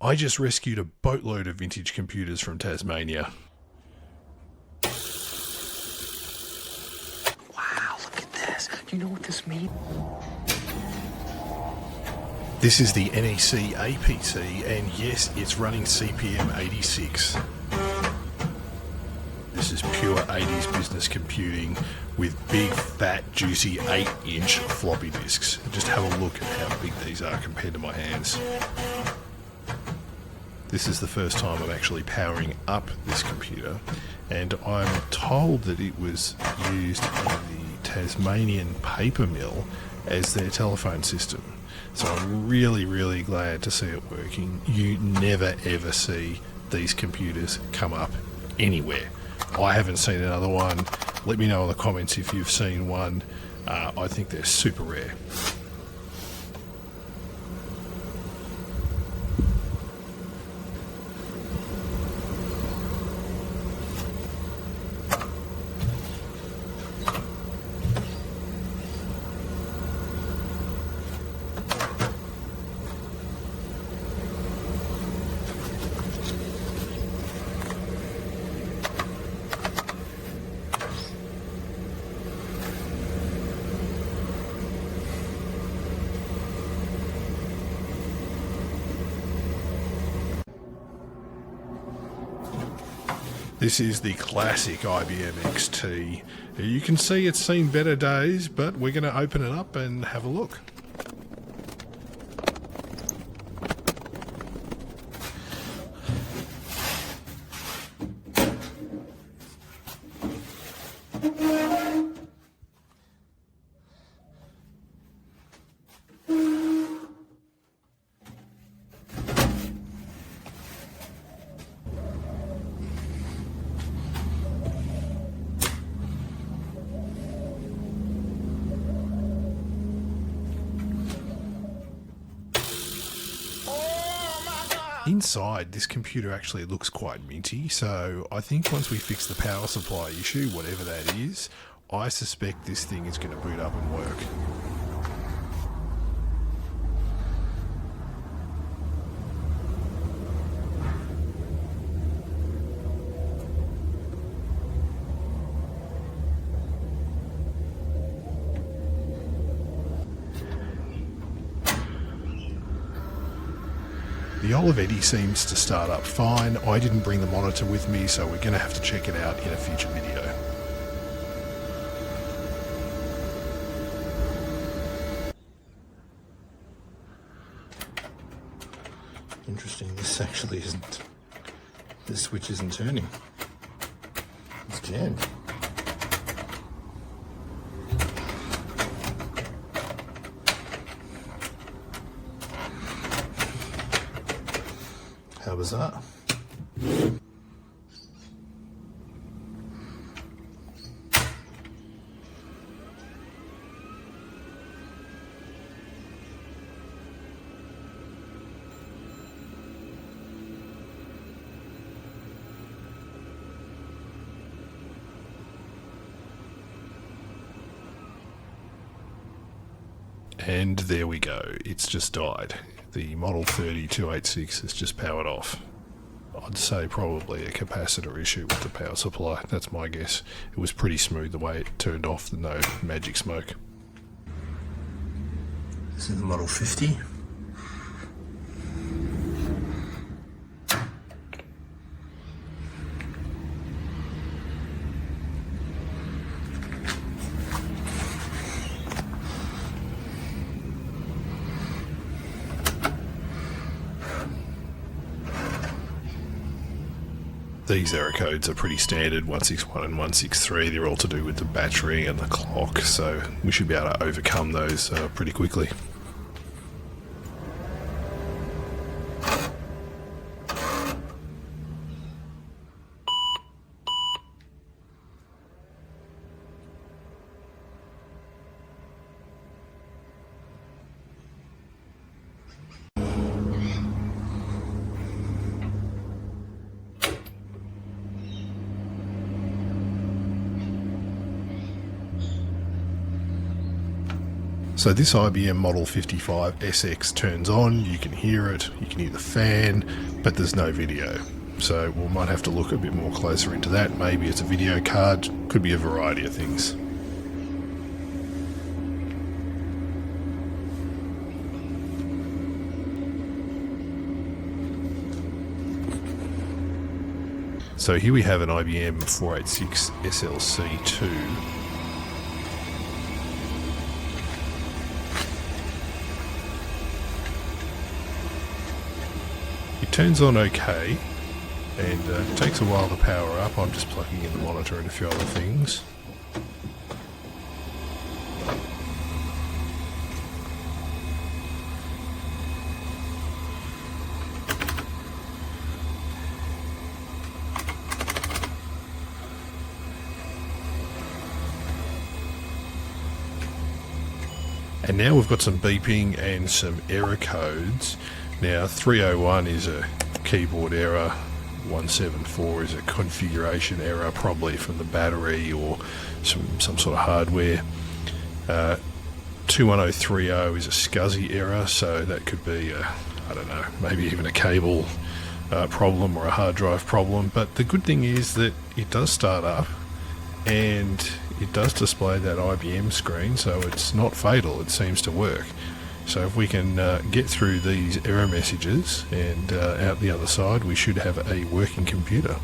I just rescued a boatload of vintage computers from Tasmania. Wow, look at this. Do you know what this means? This is the NEC APC, and yes, it's running CPM 86. This is pure 80s business computing with big, fat, juicy 8-inch floppy disks. Just have a look at how big these are compared to my hands. This is the first time I'm actually powering up this computer, and I'm told that it was used in the Tasmanian paper mill as their telephone system. So I'm really, really glad to see it working. You never ever see these computers come up anywhere. I haven't seen another one. Let me know in the comments if you've seen one. I think they're super rare. This is the classic IBM XT. You can see it's seen better days, but we're going to open it up and have a look. Inside, this computer actually looks quite minty, so I think once we fix the power supply issue, whatever that is, I suspect this thing is going to boot up and work. The Olivetti seems to start up fine. I didn't bring the monitor with me, so we're going to have to check it out in a future video. Interesting, this actually isn't... This switch isn't turning. It's jammed. How bizarre. And there we go, it's just died. The Model 3286 has just powered off. I'd say probably a capacitor issue with the power supply, that's my guess. It was pretty smooth the way it turned off, no magic smoke. This is the Model 50. These error codes are pretty standard, 161 and 163. They're all to do with the battery and the clock, so we should be able to overcome those pretty quickly. So this IBM Model 55 SX turns on, you can hear it, you can hear the fan, but there's no video. So we might have to look a bit more closer into that. Maybe it's a video card, could be a variety of things. So here we have an IBM 486 SLC2. It turns on okay, and it takes a while to power up. I'm just plugging in the monitor and a few other things. And now we've got some beeping and some error codes. Now 301 is a keyboard error, 174 is a configuration error, probably from the battery or some sort of hardware. 21030 is a SCSI error, so that could be, I don't know, maybe even a cable problem or a hard drive problem. But the good thing is that it does start up and it does display that IBM screen, so it's not fatal, it seems to work. So if we can get through these error messages and out the other side, we should have a working computer.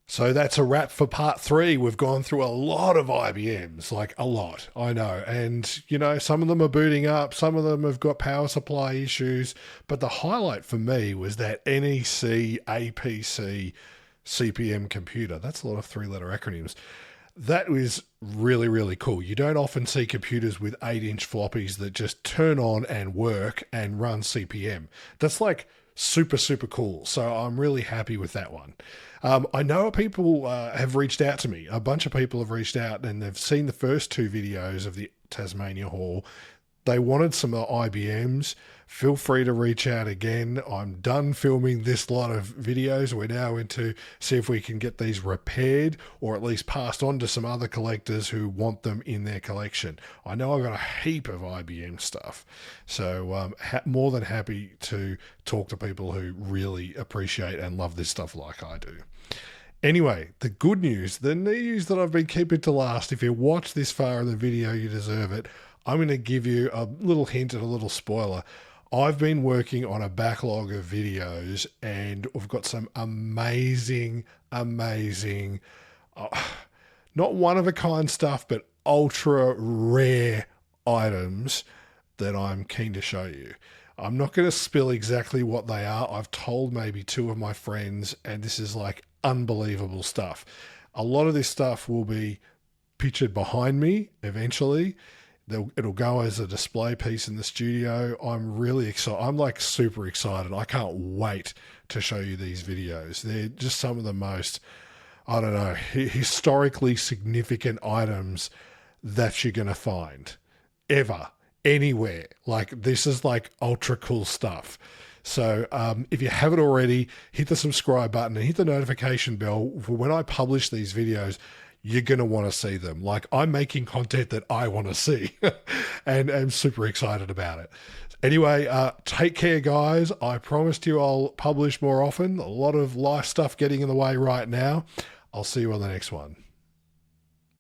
So that's a wrap for part 3. We've gone through a lot of IBMs, like a lot, I know. And, you know, some of them are booting up, some of them have got power supply issues. But the highlight for me was that NEC APC CPM computer. That's a lot of 3-letter acronyms. That was really, really cool. You don't often see computers with 8-inch floppies that just turn on and work and run CPM. That's like super, super cool. So I'm really happy with that one. I know people have reached out to me. A bunch of people have reached out and they've seen the first 2 videos of the Tasmania haul. They wanted some IBMs. Feel free to reach out again. I'm done filming this lot of videos. We're now into see if we can get these repaired or at least passed on to some other collectors who want them in their collection. I know I've got a heap of IBM stuff, so more than happy to talk to people who really appreciate and love this stuff like I do. Anyway, the good news, the news that I've been keeping to last, if you watch this far in the video, you deserve it. I'm going to give you a little hint and a little spoiler. I've been working on a backlog of videos and we've got some amazing, not one-of-a-kind stuff, but ultra rare items that I'm keen to show you. I'm not going to spill exactly what they are. I've told maybe 2 of my friends, and this is like unbelievable stuff. A lot of this stuff will be pictured behind me eventually. It'll go as a display piece in the studio. I'm really excited. I'm like super excited. I can't wait to show you these videos. They're just some of the most, I don't know, historically significant items that you're going to find ever, anywhere. Like this is like ultra cool stuff. So if you haven't already, hit the subscribe button and hit the notification bell for when I publish these videos. You're going to want to see them. Like I'm making content that I want to see and I'm super excited about it. Anyway, take care, guys. I promised you I'll publish more often. A lot of life stuff getting in the way right now. I'll see you on the next one.